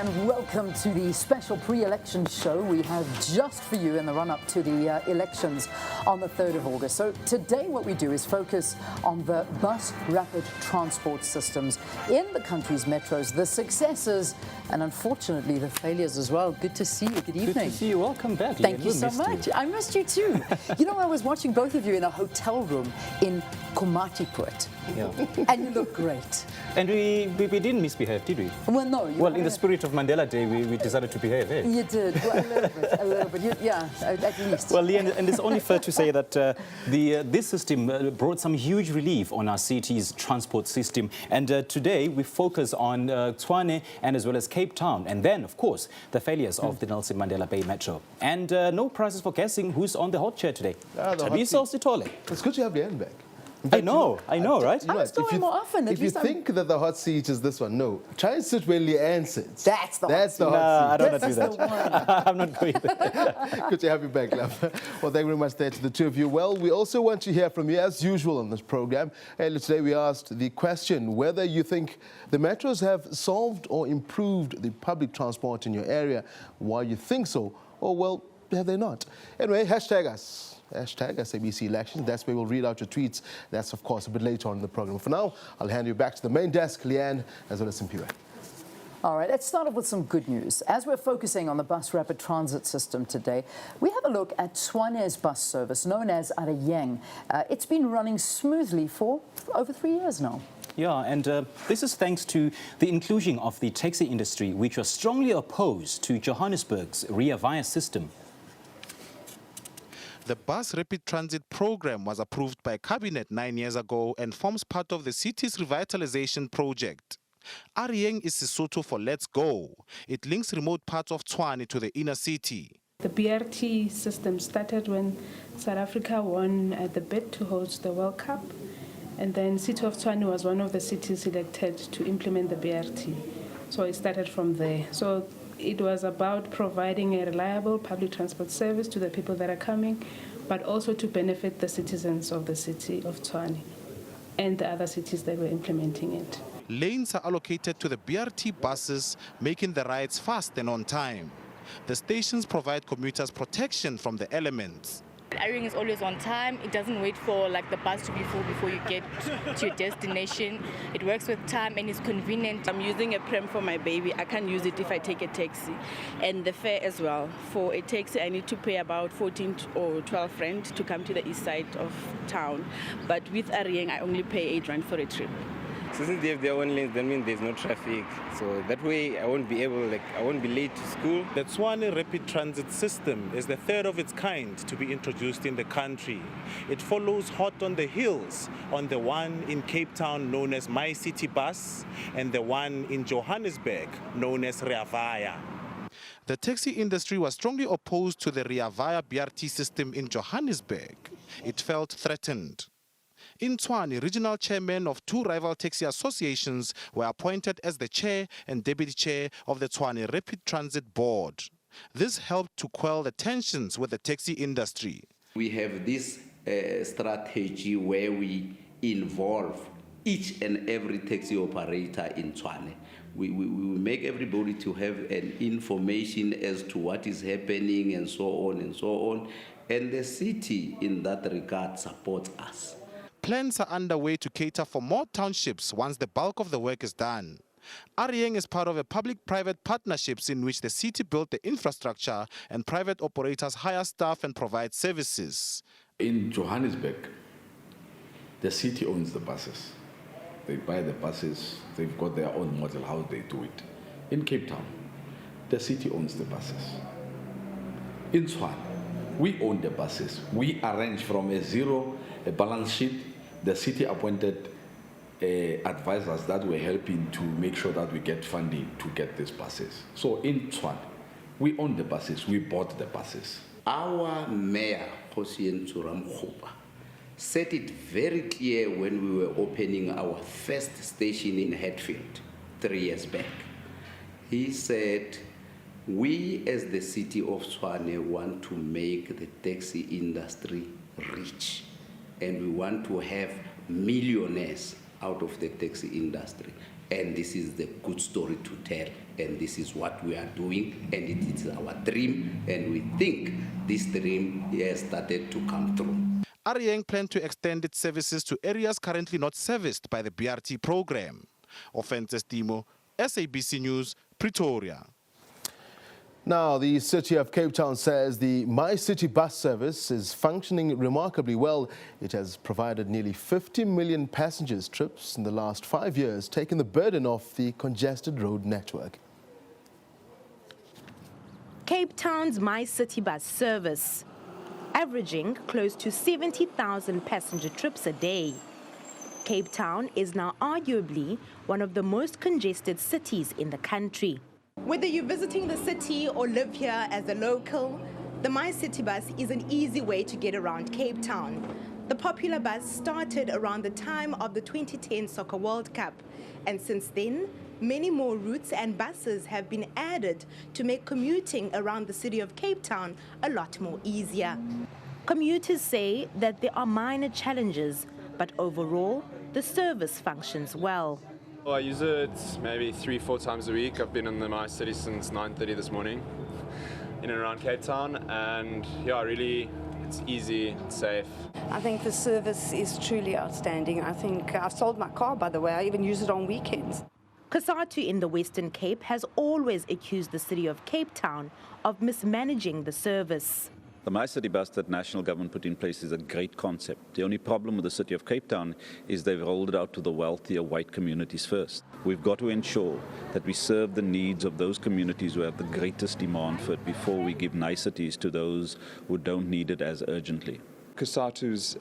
and welcome to the special pre-election show we have just for you in the run-up to the elections on the 3rd of August. So today what we do is focus on the bus rapid transport systems in the country's metros, the successes and unfortunately the failures as well. Good to see you. Good evening. Good to see you. Welcome back. Thank you so much. I missed you too. You know, I was watching both of you in a hotel room in Komatipoort. Yeah. And you look great. And we didn't misbehave, did we? Well, no. Well, in the spirit of Mandela Day, we decided to behave, eh? You did. Well, a little bit. Yeah, at least. Well, Lee, and it's only fair to say that this system brought some huge relief on our city's transport system. And today we focus on Tshwane and as well as Cape Town. And then, of course, the failures of the Nelson Mandela Bay Metro. And no prizes for guessing who's on the hot chair today. Tabiso Sitole. It's good to have Yeng back. I know, right? I must do it more often. If you think that the hot seat is this one, no. Try and sit where Leanne sits. That's the hot seat. hot seat. I don't want to do That's that. I'm not going there. Good to have you back, love. Well, thank you very much there to the two of you. Well, we also want to hear from you, as usual, on this program. And today we asked the question whether you think the metros have solved or improved the public transport in your area. Why you think so, or, well, have they not? Anyway, hashtag us. Hashtag SABC elections. That's where we'll read out your tweets. That's, of course, a bit later on in the program. For now, I'll hand you back to the main desk, Leanne, as well as Simpiwe. All right, let's start off with some good news. As we're focusing on the bus rapid transit system today, we have a look at Tshwane's bus service, known as Yeng. It's been running smoothly for over 3 years now. Yeah, and this is thanks to the inclusion of the taxi industry, which was strongly opposed to Johannesburg's Rea Vaya system. The bus rapid transit program was approved by Cabinet 9 years ago and forms part of the city's revitalization project. Yeng is Sesotho for Let's Go. It links remote parts of Tshwane to the inner city. The BRT system started when South Africa won the bid to host the World Cup. And then City of Tshwane was one of the cities selected to implement the BRT. So it started from there. So it was about providing a reliable public transport service to the people that are coming, but also to benefit the citizens of the city of Tshwane and the other cities that were implementing it. Lanes are allocated to the BRT buses, making the rides fast and on time. The stations provide commuters protection from the elements. Yeng is always on time. It doesn't wait for the bus to be full before you get to your destination. It works with time and is convenient. I'm using a pram for my baby. I can't use it if I take a taxi. And the fare as well. For a taxi, I need to pay about 14 or 12 rand to come to the east side of town. But with Yeng, I only pay 8 rand for a trip. So since they have their own lanes, that means there's no traffic. So that way I won't be late to school. The Tshwane Rapid Transit System is the third of its kind to be introduced in the country. It follows hot on the heels on the one in Cape Town known as MyCiTi bus and the one in Johannesburg known as Rea Vaya. The taxi industry was strongly opposed to the Rea Vaya BRT system in Johannesburg. It felt threatened. In Tshwane, regional chairmen of 2 rival taxi associations were appointed as the chair and deputy chair of the Tshwane Rapid Transit Board. This helped to quell the tensions with the taxi industry. We have this strategy where we involve each and every taxi operator in Tshwane. We make everybody to have an information as to what is happening and so on and so on. And the city in that regard supports us. Plans are underway to cater for more townships once the bulk of the work is done. Yeng is part of a public-private partnerships in which the city built the infrastructure and private operators hire staff and provide services. In Johannesburg, the city owns the buses. They buy the buses, they've got their own model how they do it. In Cape Town, the city owns the buses. In Tshwane, we own the buses. We arrange from a balance sheet. The city appointed advisors that were helping to make sure that we get funding to get these buses. So in Tshwane, we own the buses, we bought the buses. Our mayor, Hosien Tsuram Khupa, said it very clear when we were opening our first station in Hatfield 3 years back. He said, we as the city of Tshwane want to make the taxi industry rich. And we want to have millionaires out of the taxi industry. and this is the good story to tell, and this is what we are doing, and it is our dream, and we think this dream has started to come true. Yeng planned to extend its services to areas currently not serviced by the BRT program. Offenses Timo, SABC News, Pretoria. Now, the city of Cape Town says the MyCiTi bus service is functioning remarkably well. It has provided nearly 50 million passengers trips in the last 5 years, taking the burden off the congested road network. Cape Town's MyCiTi bus service, averaging close to 70,000 passenger trips a day. Cape Town is now arguably one of the most congested cities in the country. Whether you're visiting the city or live here as a local, the MyCiTi bus is an easy way to get around Cape Town. The popular bus started around the time of the 2010 Soccer World Cup, and since then, many more routes and buses have been added to make commuting around the city of Cape Town a lot more easier. Commuters say that there are minor challenges, but overall, the service functions well. Well, I use it maybe 3-4 times a week. I've been on the MyCiTi since 9:30 this morning in and around Cape Town, and yeah, really, it's easy, it's safe. I think the service is truly outstanding. I think I've sold my car, by the way. I even use it on weekends. COSATU in the Western Cape has always accused the city of Cape Town of mismanaging the service. The MyCiTi bus that national government put in place is a great concept. The only problem with the city of Cape Town is they've rolled it out to the wealthier white communities first. We've got to ensure that we serve the needs of those communities who have the greatest demand for it before we give niceties to those who don't need it as urgently. COSATU's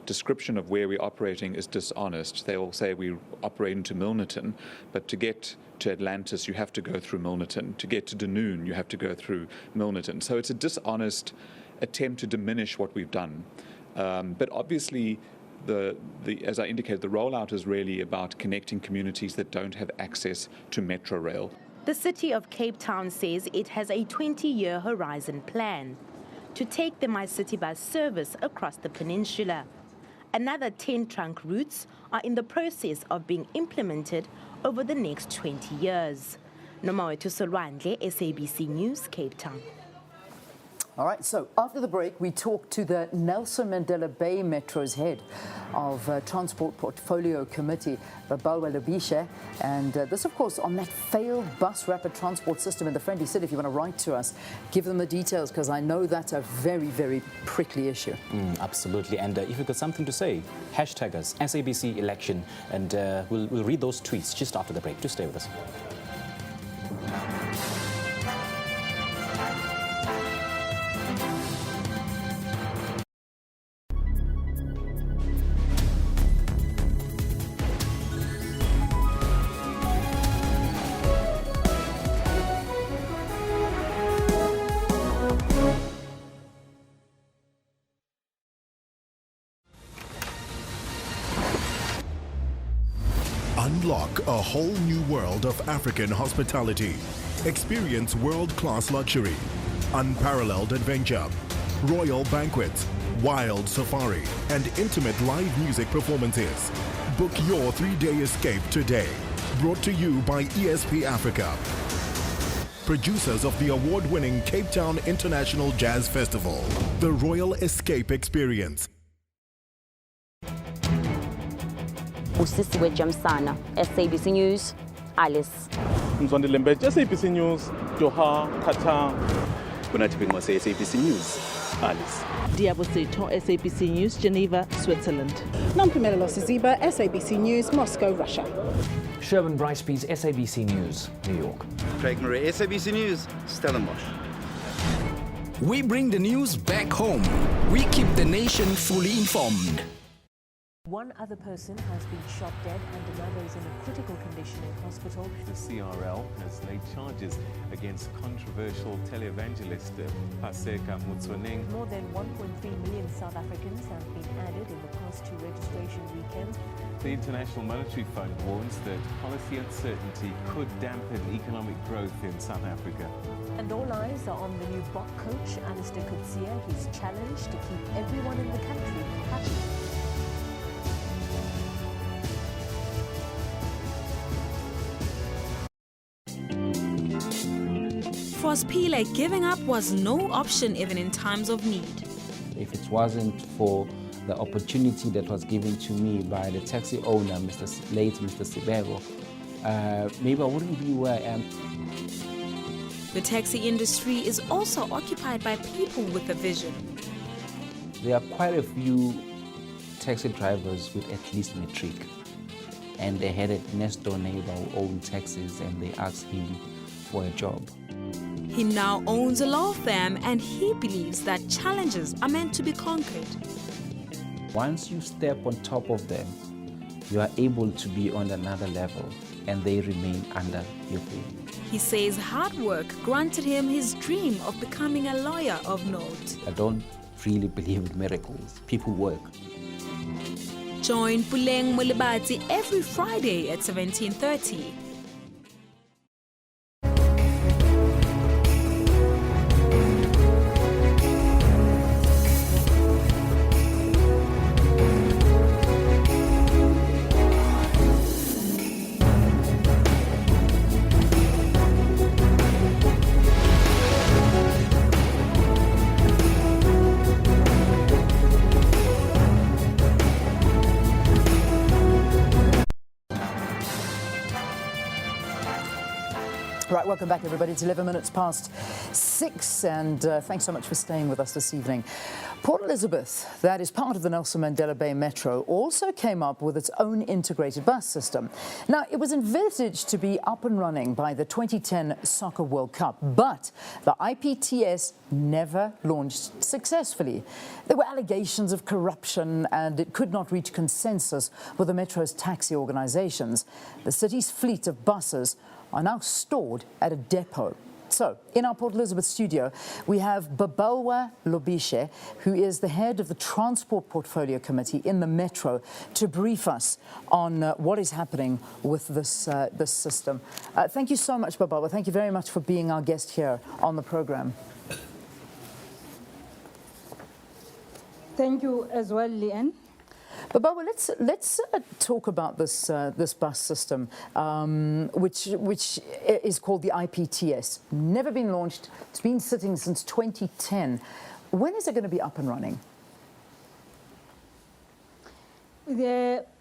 description of where we're operating is dishonest. They will say we operate into Milnerton, but to get to Atlantis, you have to go through Milnerton. To get to Dunoon, you have to go through Milnerton. So it's a dishonest attempt to diminish what we've done. But obviously, as I indicated, the rollout is really about connecting communities that don't have access to Metro Rail. The city of Cape Town says it has a 20-year horizon plan to take the MyCiTi bus service across the peninsula. Another 10 trunk routes are in the process of being implemented over the next 20 years. Nomawetu Solwandle, SABC News, Cape Town. All right, so after the break, we talk to the Nelson Mandela Bay Metro's head of Transport Portfolio Committee, Babawa Lubisha, and this, of course, on that failed bus rapid transport system in the Friendly City. If you want to write to us, give them the details, because I know that's a very, very prickly issue. Absolutely, and if you've got something to say, hashtag us, SABC election, and we'll read those tweets just after the break. Just stay with us. Unlock a whole new world of African hospitality. Experience world-class luxury, unparalleled adventure, royal banquets, wild safari, and intimate live music performances. Book your 3-day escape today. Brought to you by ESP Africa, producers of the award-winning Cape Town International Jazz Festival. The Royal Escape Experience. Usisiwe Jamsana, SABC News, Alice. Mzwandilembe, SABC News, Doha, Qatar. Kunatipingwa SABC News, Alice. Diabo Seto, SABC News, Geneva, Switzerland. Nampumela Losiziba, SABC News, Moscow, Russia. Sherwin Brycebees, SABC News, New York. Craig Murray, SABC News, Stellenbosch. We bring the news back home. We keep the nation fully informed. One other person has been shot dead and another is in a critical condition in hospital. The CRL has laid charges against controversial televangelist Paseka Mutsoeneng. More than 1.3 million South Africans have been added in the past 2 registration weekends. The International Monetary Fund warns that policy uncertainty could dampen economic growth in South Africa. And all eyes are on the new Bok coach, Alistair Coetzee. He's challenged to keep everyone in the country happy. Fos Pile, giving up was no option even in times of need. If it wasn't for the opportunity that was given to me by the taxi owner, late Mr. Sibego, maybe I wouldn't be where I am. The taxi industry is also occupied by people with a vision. There are quite a few taxi drivers with at least matric. And they had a next door neighbor who owned taxis and they asked him for a job. He now owns a law firm and he believes that challenges are meant to be conquered. Once you step on top of them, you are able to be on another level and they remain under your feet. He says hard work granted him his dream of becoming a lawyer of note. I don't really believe in miracles. People work. Join Puleng Mulibati every Friday at 17:30. Right, welcome back, everybody. It's 11 minutes past 6, and thanks so much for staying with us this evening. Port Elizabeth, that is part of the Nelson Mandela Bay Metro, also came up with its own integrated bus system. Now, it was envisaged to be up and running by the 2010 Soccer World Cup, but the IPTS never launched successfully. There were allegations of corruption, and it could not reach consensus with the Metro's taxi organizations. The city's fleet of buses are now stored at a depot. So, in our Port Elizabeth studio, we have Babalwa Lobishe, who is the head of the Transport Portfolio Committee in the Metro, to brief us on what is happening with this system. Thank you so much, Babalwa. Thank you very much for being our guest here on the program. Thank you as well, Leanne. But Barbara, let's talk about this bus system, which is called the IPTS. Never been launched. It's been sitting since 2010. When is it going to be up and running?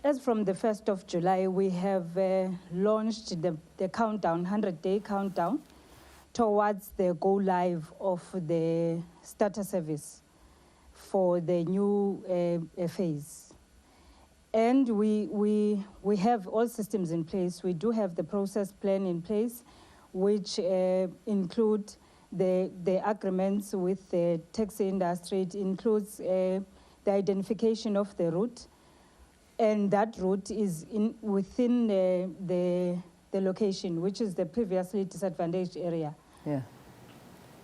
As from the 1st of July, we have launched the countdown, 100-day countdown, towards the go live of the starter service for the new phase. And we have all systems in place. We do have the process plan in place, which include the agreements with the taxi industry. It includes the identification of the route, and that route is within the location, which is the previously disadvantaged area. Yeah.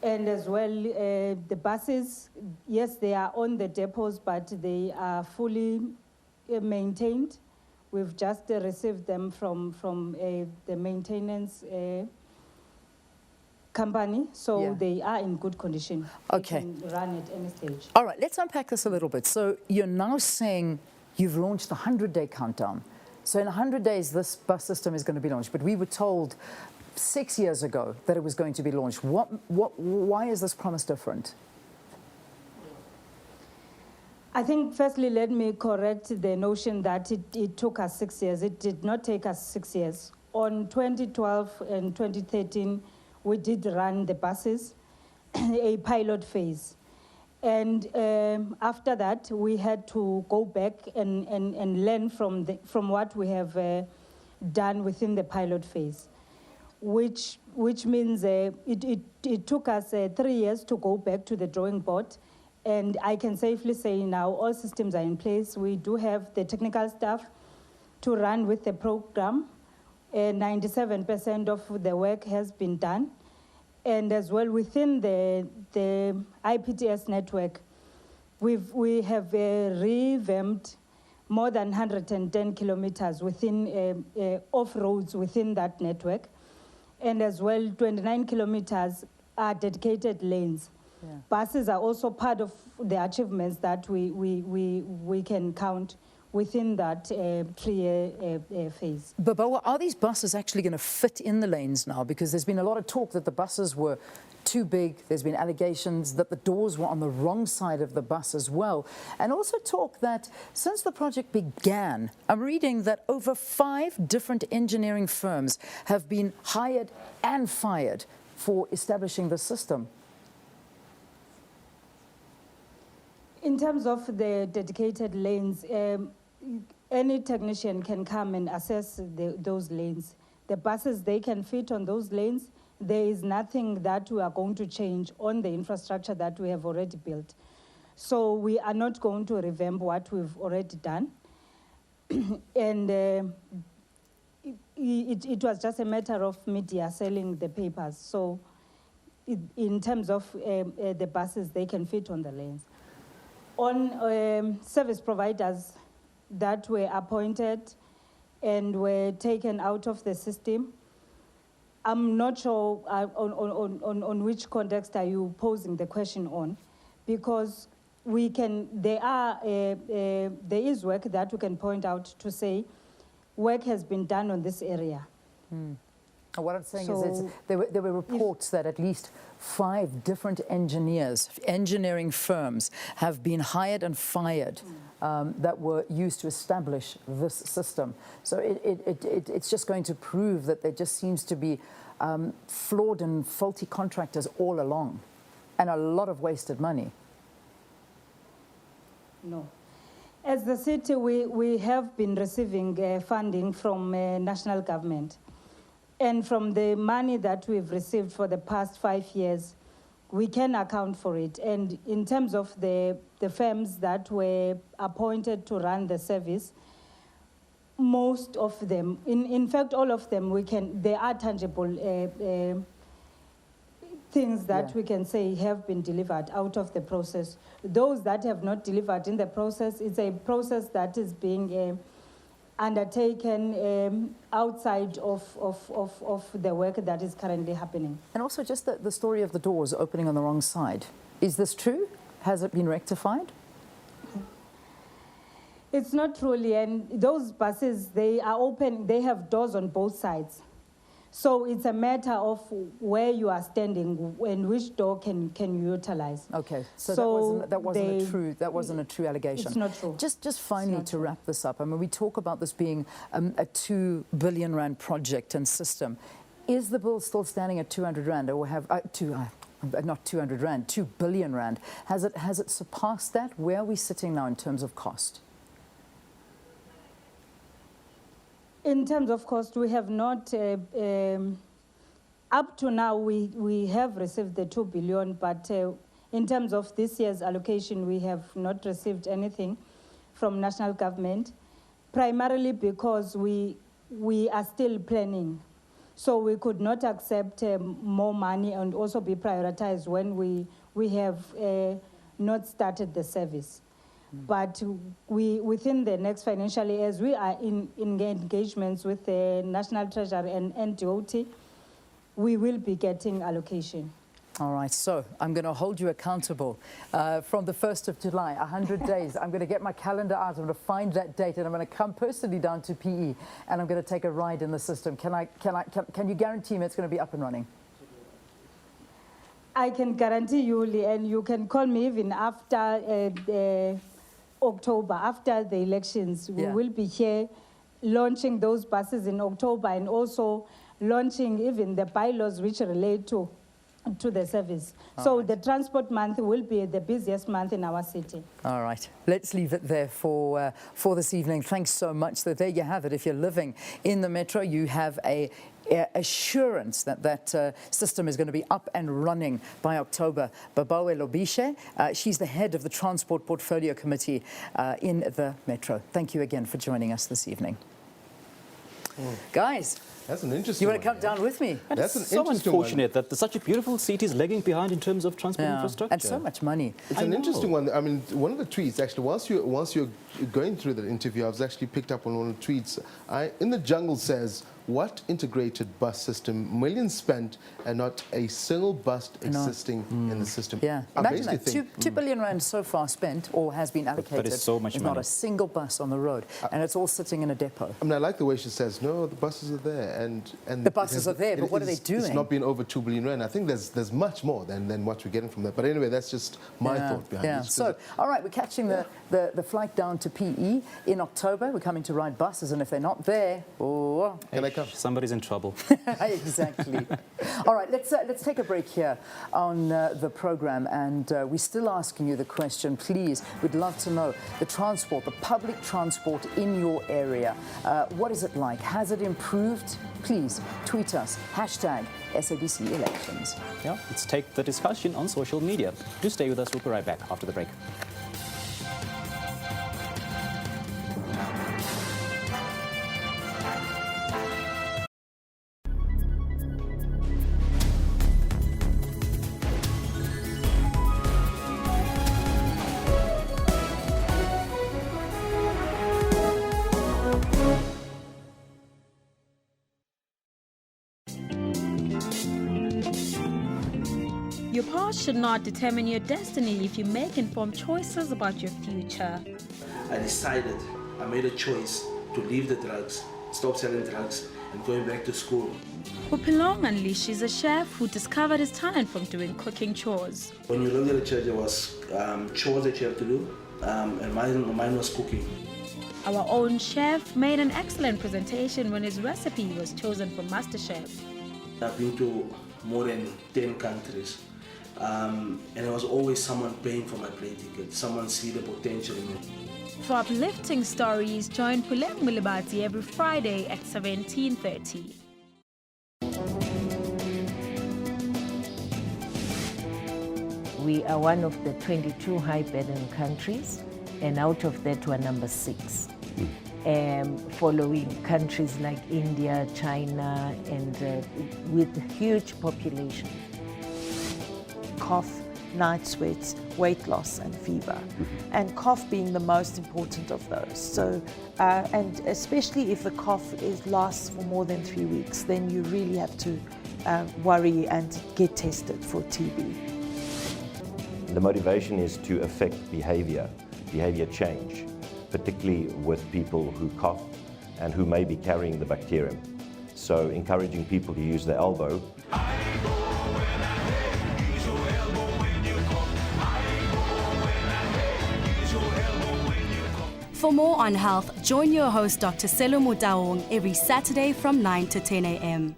And as well, the buses, yes, they are on the depots, but they are fully maintained. We've just received them from the maintenance company, so yeah, they are in good condition. Okay. They can run at any stage. All right, let's unpack this a little bit. So you're now saying you've launched the 100-day countdown. So in 100 days, this bus system is going to be launched. But we were told 6 years ago that it was going to be launched. Why is this promise different? I think, firstly, let me correct the notion that it took us 6 years. It did not take us 6 years. On 2012 and 2013, we did run the buses, a pilot phase. And after that, we had to go back and learn from what we have done within the pilot phase, which means it took us 3 years to go back to the drawing board. And I can safely say now all systems are in place. We do have the technical staff to run with the program. 97% of the work has been done. And as well within the IPTS network, we have revamped more than 110 kilometers within off-roads within that network. And as well, 29 kilometers are dedicated lanes. Yeah. Buses are also part of the achievements that we can count. within that 3-year phase. Babawa, are these buses actually going to fit in the lanes now? Because there's been a lot of talk that the buses were too big. There's been allegations that the doors were on the wrong side of the bus as well. And also talk that since the project began, I'm reading that over 5 different engineering firms have been hired and fired for establishing the system. In terms of the dedicated lanes, any technician can come and assess those lanes. The buses, they can fit on those lanes. There is nothing that we are going to change on the infrastructure that we have already built. So we are not going to revamp what we've already done. And it was just a matter of media selling the papers. So in terms of the buses, they can fit on the lanes. On service providers that were appointed and were taken out of the system, I'm not sure on which context are you posing the question on, because there is work that we can point out to say work has been done on this area. What I'm saying is there were reports that at least 5 different engineering firms have been hired and fired that were used to establish this system. So it's just going to prove that there just seems to be flawed and faulty contractors all along, and a lot of wasted money. No. As the city, we have been receiving funding from national government. And from the money that we've received for the past 5 years, we can account for it. And in terms of the firms that were appointed to run the service, most of them, in fact, all of them, there are tangible things that we can say have been delivered out of the process. Those that have not delivered in the process, it's a process that is being undertaken outside of the work that is currently happening. And also just the story of the doors opening on the wrong side. Is this true? Has it been rectified? It's not truly, and those buses, they are open, they have doors on both sides. So it's a matter of where you are standing and which door can you utilize. Okay, so that wasn't a true allegation. It's not true. Just finally to wrap this up, I mean, we talk about this being a 2 billion rand project and system. Is the bill still standing at 200 rand, or have not 200 rand, 2 billion rand? Has it surpassed that? Where are we sitting now in terms of cost? In terms of cost, we have not, up to now, we have received the 2 billion, but in terms of this year's allocation, we have not received anything from national government, primarily because we are still planning. So we could not accept more money and also be prioritized when we have not started the service. But within the next financial year, as we are in engagements with the National Treasury and NDOT, we will be getting allocation. All right, so I'm going to hold you accountable from the 1st of July, 100 days. I'm going to get my calendar out, I'm going to find that date, and I'm going to come personally down to PE, and I'm going to take a ride in the system. Can you guarantee me it's going to be up and running? I can guarantee you, and you can call me even after October, after the elections. We will be here launching those buses in October, and also launching even the bylaws which relate to the service. So the transport month will be the busiest month in our city. All right, let's leave it there for this evening. Thanks so much. So there you have it. If you're living in the metro, you have a assurance that system is going to be up and running by October. Babawe Lobishe, she's the head of the Transport Portfolio Committee in the Metro. Thank you again for joining us this evening. Guys, that's an interesting you want to come down with me? And that's so unfortunate that such a beautiful city is lagging behind in terms of transport infrastructure. And so much money. It's an interesting one. I mean, one of the tweets, actually, whilst you're going through that interview, I was actually picked up on one of the tweets. In the Jungle says, what integrated bus system, millions spent and not a single bus existing in the system. Yeah, I imagine that, basically 2 billion rand so far spent or has been allocated. That is so much There's money. not a single bus on the road, and it's all sitting in a depot. I mean, I like the way she says, no, the buses are there, and the buses are there, but what are they doing? It's not been over 2 billion rand. I think there's much more than what we're getting from that. But anyway, that's just my thought behind it. So, all right, we're catching the flight down to PE in October. We're coming to ride buses, and if they're not there, can I come? Somebody's in trouble. Exactly. All right, let's take a break here on the program, and we're still asking you the question. Please, we'd love to know the transport, the public transport in your area. What is it like? Has it improved? Please tweet us #SABC Elections. Yeah, let's take the discussion on social media. Do stay with us. We'll be right back after the break. Your past should not determine your destiny if you make informed choices about your future. I made a choice to leave the drugs, stop selling drugs, and going back to school. Upilong unleashes a chef who discovered his talent from doing cooking chores. When you look at the church, there was chores that you have to do, and mine was cooking. Our own chef made an excellent presentation when his recipe was chosen for MasterChef. I've been to more than 10 countries. And there was always someone paying for my plane ticket. Someone see the potential in it. For uplifting stories, join Puleng Mulibati every Friday at 17:30. We are one of the 22 high-burden countries, and out of that we're number 6. Following countries like India, China, and with huge population. Cough, night sweats, weight loss and fever, and cough being the most important of those. So, and especially if the cough lasts for more than 3 weeks, then you really have to worry and get tested for TB. The motivation is to affect behavior change, particularly with people who cough and who may be carrying the bacterium. So encouraging people to use their elbow. For more on health, join your host Dr. Selo Motaung every Saturday from 9 to 10 a.m.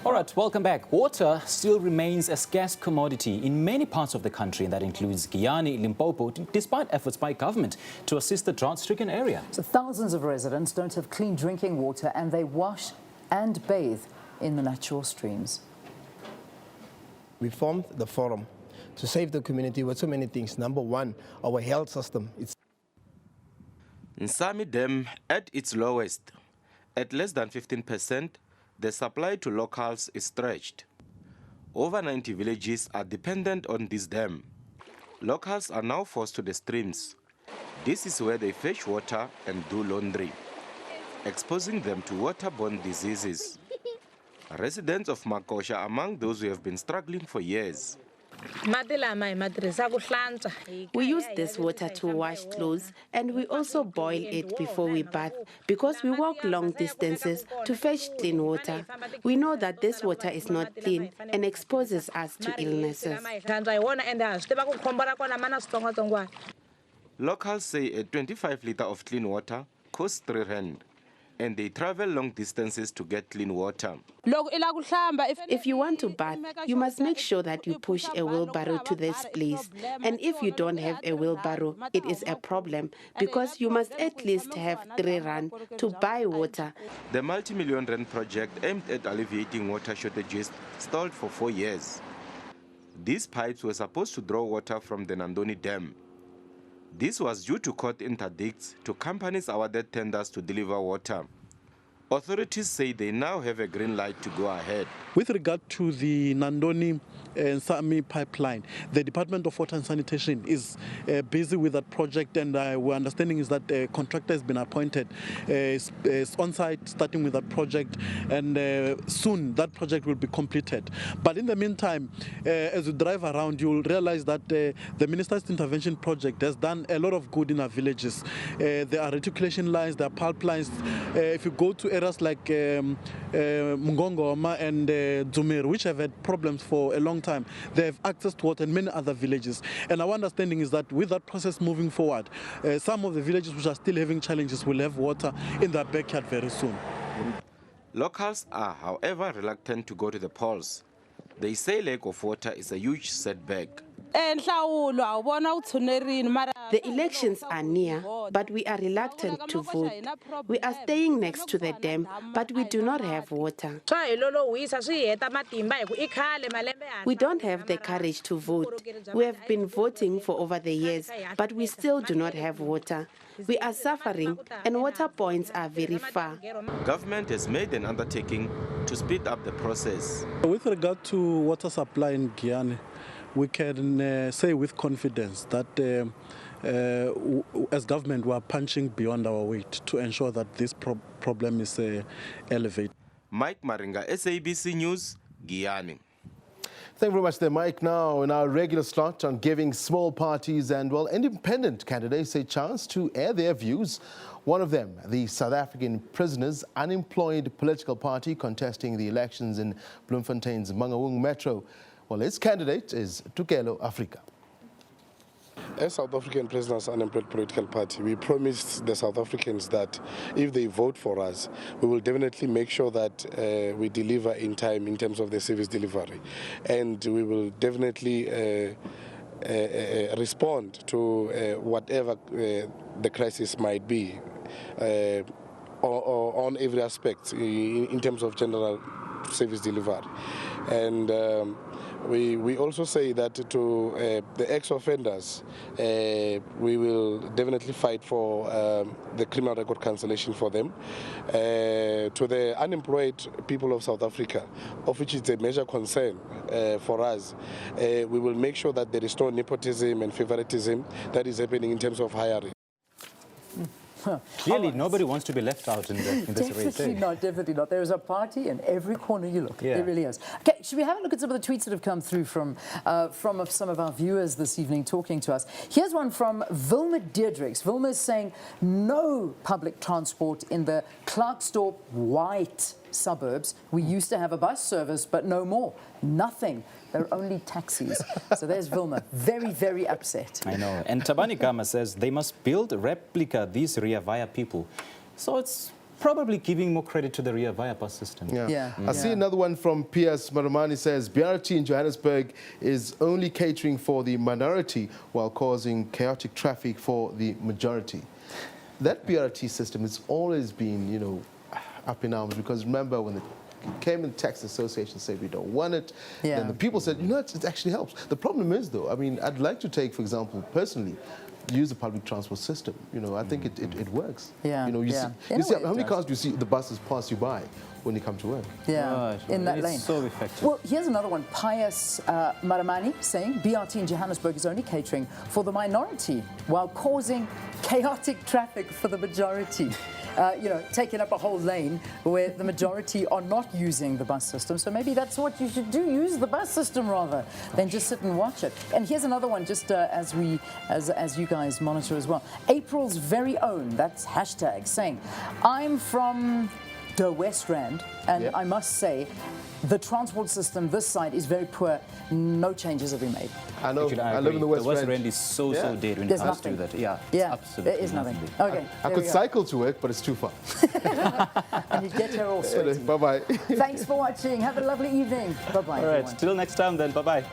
All right, welcome back. Water still remains a scarce commodity in many parts of the country, and that includes Guyana, Limpopo, despite efforts by government to assist the drought-stricken area. So thousands of residents don't have clean drinking water, and they wash and bathe in the natural streams. We formed the forum to save the community with so many things. Number one, our health system. Nsami Dam at its lowest, at less than 15%, the supply to locals is stretched. Over 90 villages are dependent on this dam. Locals are now forced to the streams. This is where they fetch water and do laundry, exposing them to waterborne diseases. Residents of Makosha are among those who have been struggling for years. We use this water to wash clothes, and we also boil it before we bath because we walk long distances to fetch clean water. We know that this water is not clean and exposes us to illnesses. Locals say a 25 litre of clean water costs 3 rand, and they travel long distances to get clean water. If you want to bath, you must make sure that you push a wheelbarrow to this place. And if you don't have a wheelbarrow, it is a problem because you must at least have 3 rand to buy water. The multi-million rand project aimed at alleviating water shortages stalled for 4 years. These pipes were supposed to draw water from the Nandoni Dam. This was due to court interdicts to companies awarded tenders to deliver water. Authorities say they now have a green light to go ahead. With regard to the Nandoni and Sami pipeline, the Department of Water and Sanitation is busy with that project, and our understanding is that a contractor has been appointed. Is on site starting with that project, and soon that project will be completed. But in the meantime, as you drive around, you'll realize that the Minister's Intervention Project has done a lot of good in our villages. There are reticulation lines, there are pulp lines. If you go to areas like Mngongoma and Dzumeri, which have had problems for a long time, they have access to water in many other villages. And our understanding is that with that process moving forward, some of the villages which are still having challenges will have water in their backyard very soon. Locals are, however, reluctant to go to the polls. They say lack of water is a huge setback. The elections are near, but we are reluctant to vote. We are staying next to the dam, but we do not have water. We don't have the courage to vote. We have been voting for over the years, but we still do not have water. We are suffering, and water points are very far. Government has made an undertaking to speed up the process. With regard to water supply in Guyana, we can say with confidence that as government we are punching beyond our weight to ensure that this problem is elevated. Mike Maringa, SABC News, Guyana. Thank you very much there, Mike. Now, in our regular slot on giving small parties and, well, independent candidates a chance to air their views. One of them, the South African Prisoners Unemployed Political Party contesting the elections in Bloemfontein's Mangaung Metro. Well, its candidate is Tukelo Africa. As South African Prisoners Unemployed Political Party, we promised the South Africans that if they vote for us, we will definitely make sure that we deliver in time in terms of the service delivery. And we will definitely respond to whatever the crisis might be on every aspect in terms of general service delivery. And we also say that to the ex-offenders, we will definitely fight for the criminal record cancellation for them. To the unemployed people of South Africa, of which is a major concern for us, we will make sure that there is no nepotism and favoritism that is happening in terms of hiring. Clearly, nobody wants to be left out in this race. Definitely not. There is a party in every corner you look. Yeah. It really is. Okay, should we have a look at some of the tweets that have come through from some of our viewers this evening talking to us? Here's one from Vilma Deirdricks. Vilma is saying no public transport in the Klerksdorp white suburbs. We used to have a bus service, but no more. Nothing. There are only taxis. So there's Vilma, very, very upset. I know. And Tabani Gama says they must build a replica, these Ria Vaya people. So it's probably giving more credit to the Ria Vaya bus system. Yeah. I see another one from Piers Maramani says BRT in Johannesburg is only catering for the minority while causing chaotic traffic for the majority. That BRT system has always been, you know, up in arms, because remember when the came in tax association said we don't want it, then the people said, you know, it actually helps. The problem is, though, I mean, I'd like to take, for example, personally, use the public transport system. You know, I think it works. You know, you see how many cars do you see the buses pass you by when you come to work? In that lane. It's so effective. Well, here's another one. Pius Maramani saying BRT in Johannesburg is only catering for the minority while causing chaotic traffic for the majority. You know, taking up a whole lane where the majority are not using the bus system. So maybe that's what you should do, use the bus system rather than just sit and watch it. And here's another one, just as you guys monitor as well. April's very own, that's hashtag, saying, I'm from the West Rand, and I must say, the transport system this side is very poor. No changes have been made. I know. I live in the West Rand. The West Rand is so dead when it comes to that. Absolutely. There is nothing. Okay. I could cycle to work, but it's too far. And you'd get here all sweaty. Bye-bye. Thanks for watching. Have a lovely evening. Bye-bye. All right. Till next time then. Bye-bye.